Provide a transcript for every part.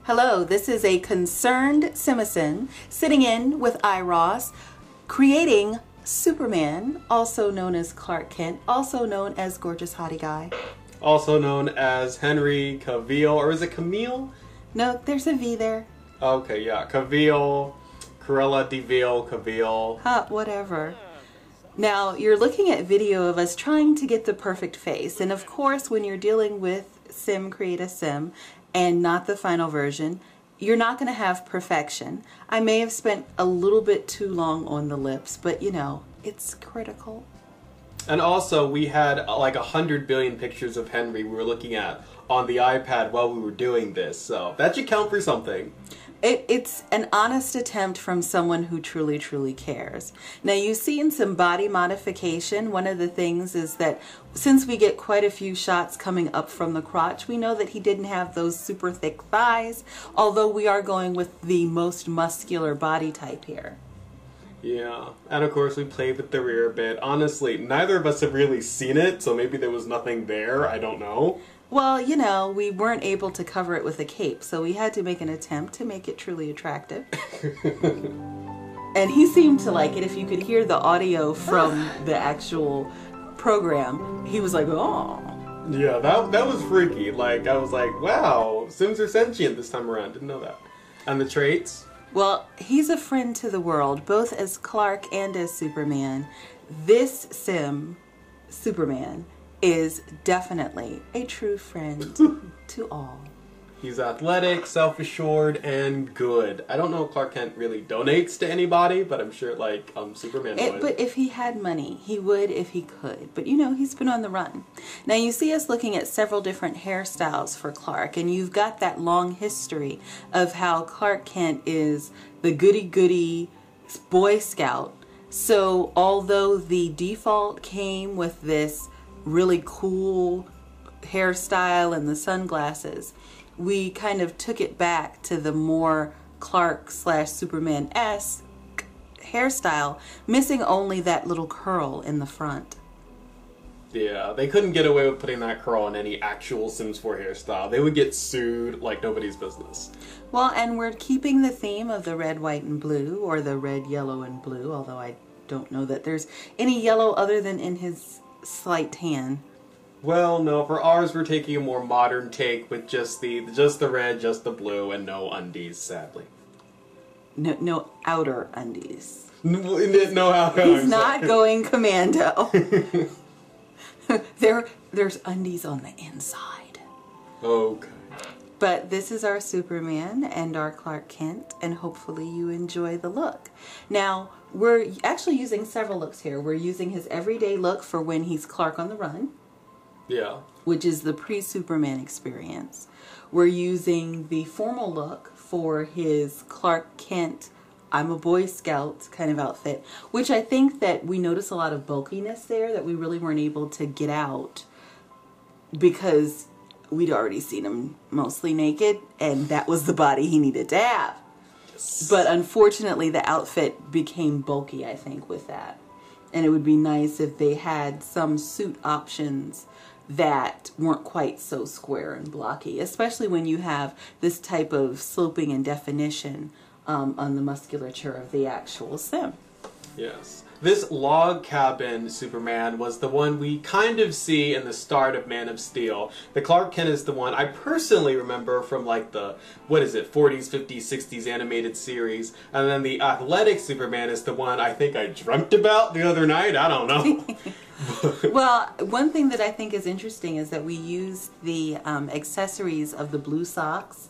Hello, this is a concerned Simison sitting in with iRawss, creating Superman, also known as Clark Kent, also known as Gorgeous Hottie Guy. Also known as Henry Cavill, or is it Camille? No, there's a V there. Okay, yeah, Cavill, Corella DeVille, Cavill. Whatever. Now, you're looking at video of us trying to get the perfect face, and of course, when you're dealing with Sim Create a Sim, and not the final version, you're not going to have perfection. I may have spent a little bit too long on the lips, but you know, it's critical. And also, we had like 100 billion pictures of Henry we were looking at on the iPad while we were doing this, so that should count for something. It's an honest attempt from someone who truly, truly cares. Now, you see in some body modification, one of the things is that since we get quite a few shots coming up from the crotch, we know that he didn't have those super thick thighs, although we are going with the most muscular body type here. Yeah, and of course we played with the rear a bit. Honestly, neither of us have really seen it, so maybe there was nothing there, I don't know. Well, you know, we weren't able to cover it with a cape, so we had to make an attempt to make it truly attractive. And he seemed to like it. If you could hear the audio from the actual program, he was like, oh. Yeah, that was freaky. Like, I was like, wow, Sims are sentient this time around. Didn't know that. And the traits? Well, he's a friend to the world, both as Clark and as Superman. This Sim, Superman, is definitely a true friend to all. He's athletic, self-assured, and good. I don't know if Clark Kent really donates to anybody, but I'm sure, like, Superman would. But if he had money, he would if he could. But, you know, he's been on the run. Now, you see us looking at several different hairstyles for Clark, and you've got that long history of how Clark Kent is the goody-goody Boy Scout. So, although the default came with this really cool hairstyle and the sunglasses, we kind of took it back to the more Clark/Superman-esque hairstyle, missing only that little curl in the front. Yeah, they couldn't get away with putting that curl in any actual Sims 4 hairstyle. They would get sued like nobody's business. Well, and we're keeping the theme of the red, white, and blue, or the red, yellow, and blue, although I don't know that there's any yellow other than in his slight tan. Well, no, for ours we're taking a more modern take with just the red, just the blue, and no undies, sadly. No outer undies. No outer. He's not going commando. There's undies on the inside. Okay. But this is our Superman and our Clark Kent, and hopefully you enjoy the look. Now, we're actually using several looks here. We're using his everyday look for when he's Clark on the run. Yeah. Which is the pre-Superman experience. We're using the formal look for his Clark Kent, I'm a Boy Scout kind of outfit, which I think that we notice a lot of bulkiness there that we really weren't able to get out because we'd already seen him mostly naked, and that was the body he needed to have. Yes. But unfortunately, the outfit became bulky, I think, with that. And it would be nice if they had some suit options that weren't quite so square and blocky, especially when you have this type of sloping and definition on the musculature of the actual Sim. Yes. This log cabin Superman was the one we kind of see in the start of Man of Steel. The Clark Kent is the one I personally remember from like the, 40s, 50s, 60s animated series. And then the athletic Superman is the one I think I dreamt about the other night. I don't know. Well, one thing that I think is interesting is that we used the accessories of the blue socks.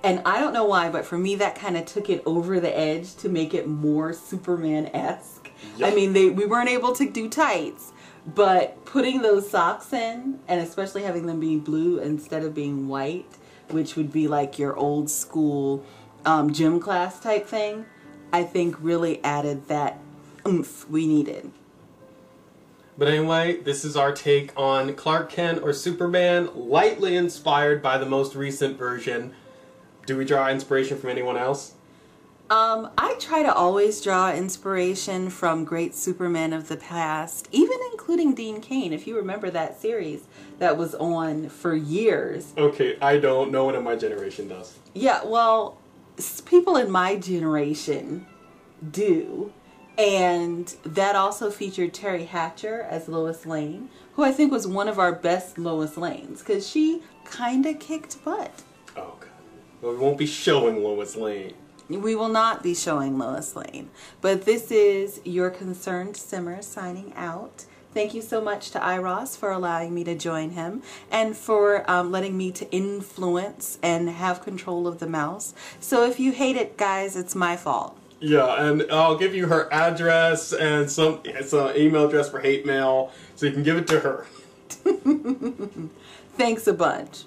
And I don't know why, but for me that kind of took it over the edge to make it more Superman-esque. Yep. I mean, we weren't able to do tights, but putting those socks in, and especially having them be blue instead of being white, which would be like your old school gym class type thing, I think really added that oomph we needed. But anyway, this is our take on Clark Kent or Superman, lightly inspired by the most recent version. Do we draw inspiration from anyone else? I try to always draw inspiration from great Supermen of the past, even including including Dean Cain, if you remember that series that was on for years. Okay, I don't. No one in my generation does. Yeah, well, people in my generation do. And that also featured Terry Hatcher as Lois Lane, who I think was one of our best Lois Lanes, because she kind of kicked butt. Oh, God. Well, we won't be showing Lois Lane. We will not be showing Lois Lane. But this is Your Concerned Simmer signing out. Thank you so much to iRawss for allowing me to join him and for letting me to influence and have control of the mouse. So if you hate it, guys, it's my fault. Yeah, and I'll give you her address and it's an email address for hate mail, so you can give it to her. Thanks a bunch.